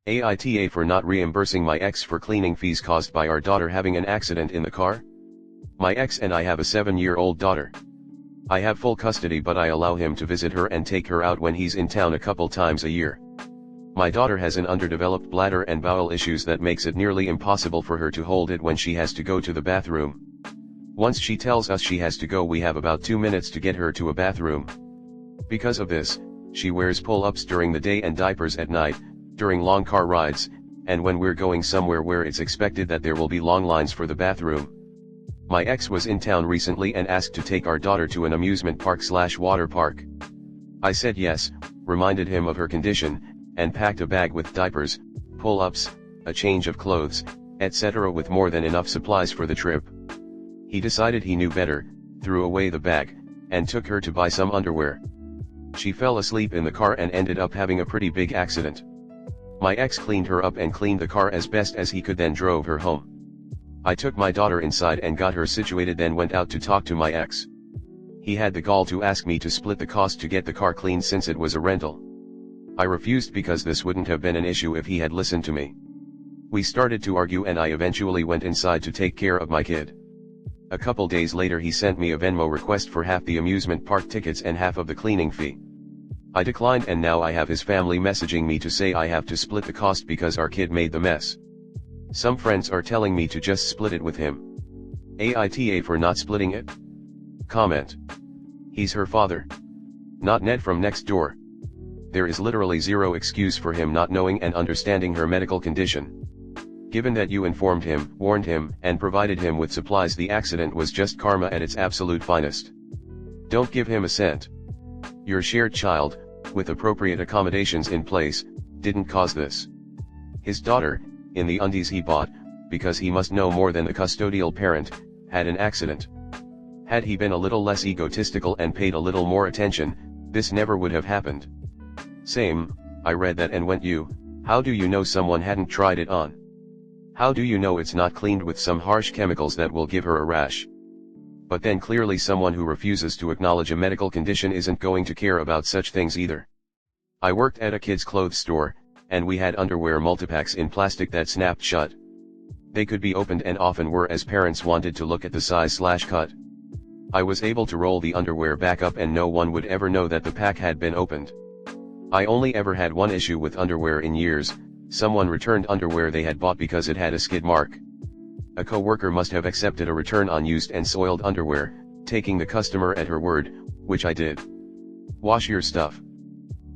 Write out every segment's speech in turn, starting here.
AITA for not reimbursing my ex for cleaning fees caused by our daughter having an accident in the car. My ex and I have a 7-year-old daughter. I have full custody, but I allow him to visit her and take her out when he's in town a couple times a year. My daughter has an underdeveloped bladder and bowel issues that makes it nearly impossible for her to hold it when she has to go to the bathroom. Once she tells us she has to go, we have about 2 minutes to get her to a bathroom. Because of this, she wears pull-ups during the day and diapers at night, during long car rides, and when we're going somewhere where it's expected that there will be long lines for the bathroom. My ex was in town recently and asked to take our daughter to an amusement park/water park. I said yes, reminded him of her condition, and packed a bag with diapers, pull-ups, a change of clothes, etc. with more than enough supplies for the trip. He decided he knew better, threw away the bag, and took her to buy some underwear. She fell asleep in the car and ended up having a pretty big accident. My ex cleaned her up and cleaned the car as best as he could, then drove her home. I took my daughter inside and got her situated, then went out to talk to my ex. He had the gall to ask me to split the cost to get the car cleaned since it was a rental. I refused because this wouldn't have been an issue if he had listened to me. We started to argue and I eventually went inside to take care of my kid. A couple days later he sent me a Venmo request for half the amusement park tickets and half of the cleaning fee. I declined, and now I have his family messaging me to say I have to split the cost because our kid made the mess. Some friends are telling me to just split it with him. AITA for not splitting it? Comment. He's her father. Not Ned from next door. There is literally zero excuse for him not knowing and understanding her medical condition. Given that you informed him, warned him, and provided him with supplies, the accident was just karma at its absolute finest. Don't give him a cent. Your shared child, with appropriate accommodations in place, didn't cause this. His daughter, in the undies he bought, because he must know more than the custodial parent, had an accident. Had he been a little less egotistical and paid a little more attention, this never would have happened. Same, I read that and went, how do you know someone hadn't tried it on? How do you know it's not cleaned with some harsh chemicals that will give her a rash? But then clearly someone who refuses to acknowledge a medical condition isn't going to care about such things either. I worked at a kids' clothes store, and we had underwear multipacks in plastic that snapped shut. They could be opened and often were, as parents wanted to look at the size/cut. I was able to roll the underwear back up and no one would ever know that the pack had been opened. I only ever had one issue with underwear in years. Someone returned underwear they had bought because it had a skid mark. A co-worker must have accepted a return on used and soiled underwear, taking the customer at her word, which I did. Wash your stuff.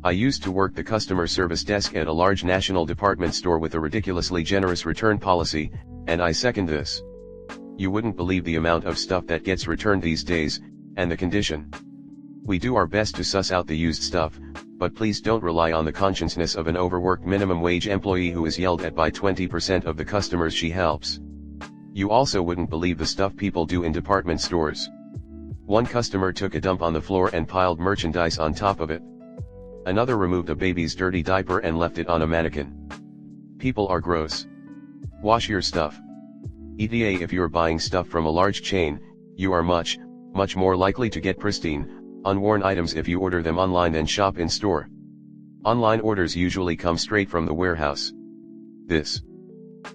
I used to work the customer service desk at a large national department store with a ridiculously generous return policy, and I second this. You wouldn't believe the amount of stuff that gets returned these days, and the condition. We do our best to suss out the used stuff, but please don't rely on the conscientiousness of an overworked minimum wage employee who is yelled at by 20% of the customers she helps. You also wouldn't believe the stuff people do in department stores. One customer took a dump on the floor and piled merchandise on top of it. Another removed a baby's dirty diaper and left it on a mannequin. People are gross. Wash your stuff. ETA, if you're buying stuff from a large chain, you are much more likely to get pristine, unworn items if you order them online than shop in store. Online orders usually come straight from the warehouse.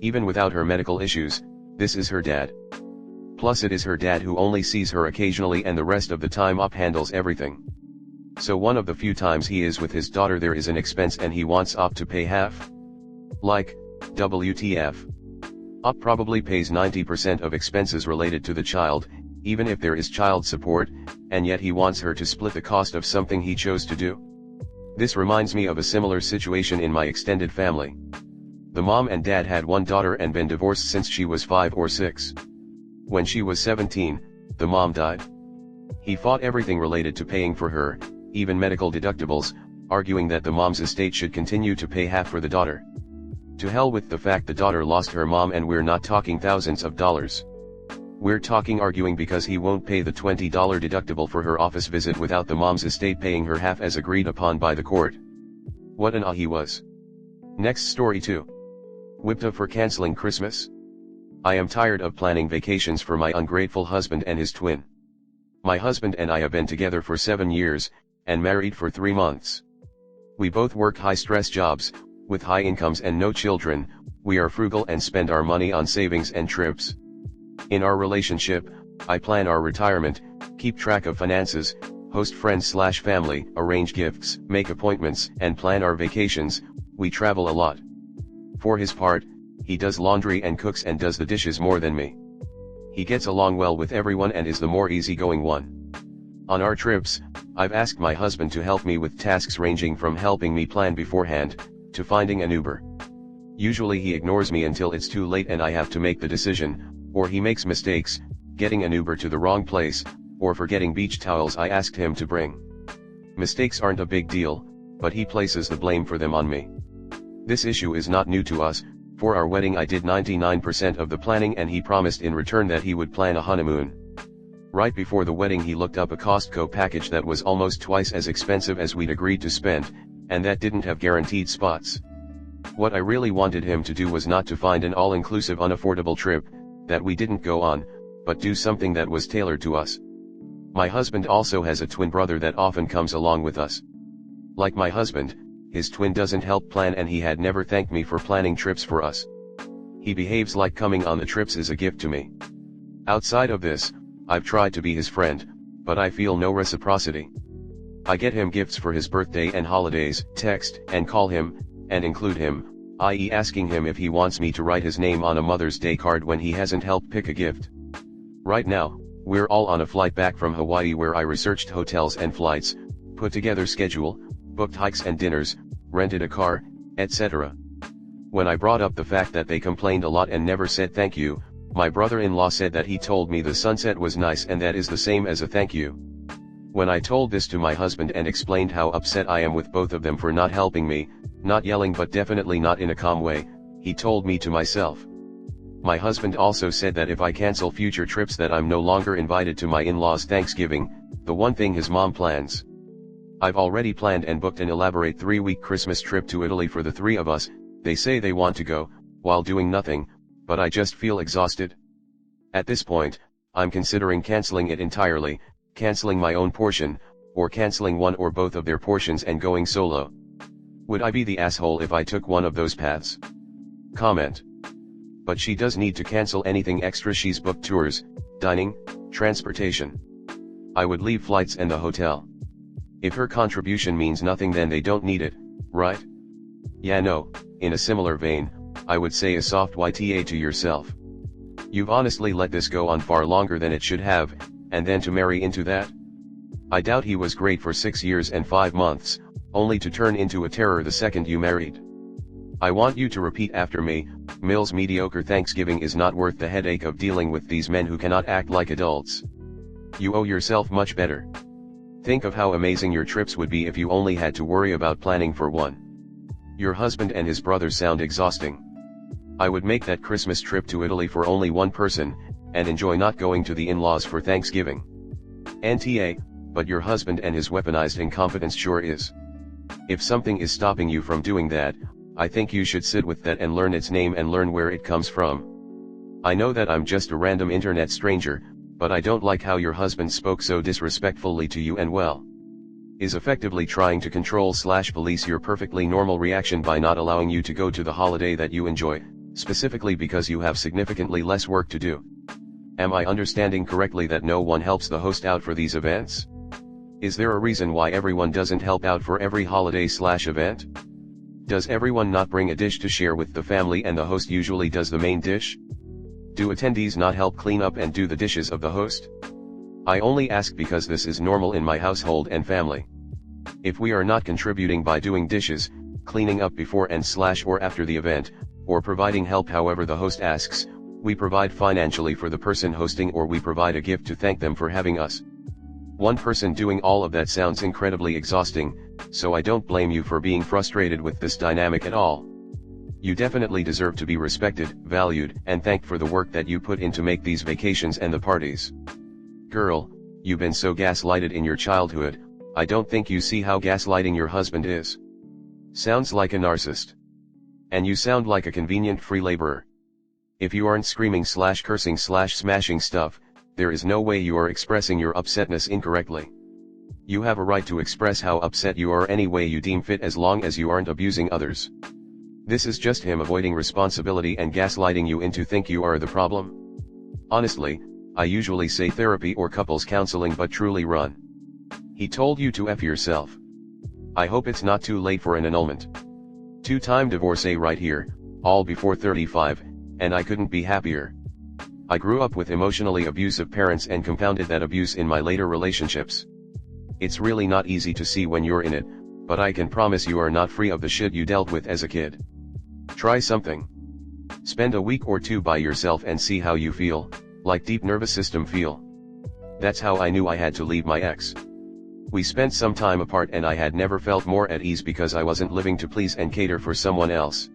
Even without her medical issues, this is her dad. Plus it is her dad who only sees her occasionally and the rest of the time Op handles everything. So one of the few times he is with his daughter there is an expense and he wants Op to pay half? Like, WTF. Op probably pays 90% of expenses related to the child, even if there is child support, and yet he wants her to split the cost of something he chose to do. This reminds me of a similar situation in my extended family. The mom and dad had one daughter and been divorced since she was 5 or 6. When she was 17, the mom died. He fought everything related to paying for her, even medical deductibles, arguing that the mom's estate should continue to pay half for the daughter. To hell with the fact the daughter lost her mom, and we're not talking thousands of dollars. We're talking arguing because he won't pay the $20 deductible for her office visit without the mom's estate paying her half as agreed upon by the court. What an he was. Next story 2. Whipped up for canceling Christmas? I am tired of planning vacations for my ungrateful husband and his twin. My husband and I have been together for 7 years, and married for 3 months. We both work high-stress jobs, With high incomes and no children, we are frugal and spend our money on savings and trips. In our relationship, I plan our retirement, keep track of finances, host friends/family, arrange gifts, make appointments, and plan our vacations. We travel a lot. For his part, he does laundry and cooks and does the dishes more than me. He gets along well with everyone and is the more easygoing one. On our trips, I've asked my husband to help me with tasks ranging from helping me plan beforehand, to finding an Uber. Usually he ignores me until it's too late and I have to make the decision, or he makes mistakes, getting an Uber to the wrong place, or forgetting beach towels I asked him to bring. Mistakes aren't a big deal, but he places the blame for them on me. This issue is not new to us. For our wedding I did 99% of the planning and he promised in return that he would plan a honeymoon. Right before the wedding he looked up a Costco package that was almost twice as expensive as we'd agreed to spend, and that didn't have guaranteed spots. What I really wanted him to do was not to find an all-inclusive unaffordable trip, that we didn't go on, but do something that was tailored to us. My husband also has a twin brother that often comes along with us. Like my husband, his twin doesn't help plan and he had never thanked me for planning trips for us. He behaves like coming on the trips is a gift to me. Outside of this, I've tried to be his friend, but I feel no reciprocity. I get him gifts for his birthday and holidays, text and call him, and include him, i.e. asking him if he wants me to write his name on a Mother's Day card when he hasn't helped pick a gift. Right now, we're all on a flight back from Hawaii where I researched hotels and flights, put together schedule, booked hikes and dinners, rented a car, etc. When I brought up the fact that they complained a lot and never said thank you, my brother-in-law said that he told me the sunset was nice and that is the same as a thank you. When I told this to my husband and explained how upset I am with both of them for not helping me, not yelling but definitely not in a calm way, he told me to myself. My husband also said that if I cancel future trips that I'm no longer invited to my in-laws' Thanksgiving, the one thing his mom plans. I've already planned and booked an elaborate 3-week Christmas trip to Italy for the three of us. They say they want to go, while doing nothing, but I just feel exhausted. At this point, I'm considering canceling it entirely, canceling my own portion, or canceling one or both of their portions and going solo. Would I be the asshole if I took one of those paths? Comment. But she does need to cancel anything extra. She's booked tours, dining, transportation. I would leave flights and the hotel. If her contribution means nothing then they don't need it, right? Yeah, no, in a similar vein, I would say a soft YTA to yourself. You've honestly let this go on far longer than it should have, and then to marry into that? I doubt he was great for 6 years and 5 months, only to turn into a terror the second you married. I want you to repeat after me, Mills. Mediocre Thanksgiving is not worth the headache of dealing with these men who cannot act like adults. You owe yourself much better. Think of how amazing your trips would be if you only had to worry about planning for one. Your husband and his brother sound exhausting. I would make that Christmas trip to Italy for only one person, and enjoy not going to the in-laws for Thanksgiving. NTA, but your husband and his weaponized incompetence sure is. If something is stopping you from doing that, I think you should sit with that and learn its name and learn where it comes from. I know that I'm just a random internet stranger, but I don't like how your husband spoke so disrespectfully to you and is effectively trying to control/police your perfectly normal reaction by not allowing you to go to the holiday that you enjoy, specifically because you have significantly less work to do. Am I understanding correctly that no one helps the host out for these events? Is there a reason why everyone doesn't help out for every holiday/event? Does everyone not bring a dish to share with the family and the host usually does the main dish? Do attendees not help clean up and do the dishes of the host? I only ask because this is normal in my household and family. If we are not contributing by doing dishes, cleaning up before and/or after the event, or providing help however the host asks, we provide financially for the person hosting or we provide a gift to thank them for having us. One person doing all of that sounds incredibly exhausting, so I don't blame you for being frustrated with this dynamic at all. You definitely deserve to be respected, valued, and thanked for the work that you put in to make these vacations and the parties. Girl, you've been so gaslighted in your childhood, I don't think you see how gaslighting your husband is. Sounds like a narcissist. And you sound like a convenient free laborer. If you aren't screaming/cursing/smashing stuff, there is no way you are expressing your upsetness incorrectly. You have a right to express how upset you are any way you deem fit as long as you aren't abusing others. This is just him avoiding responsibility and gaslighting you into think you are the problem? Honestly, I usually say therapy or couples counseling, but truly run. He told you to F yourself. I hope it's not too late for an annulment. 2-time divorcee right here, all before 35, and I couldn't be happier. I grew up with emotionally abusive parents and compounded that abuse in my later relationships. It's really not easy to see when you're in it, but I can promise you are not free of the shit you dealt with as a kid. Try something. Spend a week or 2 by yourself and see how you feel, like deep nervous system feel. That's how I knew I had to leave my ex. We spent some time apart and I had never felt more at ease because I wasn't living to please and cater for someone else.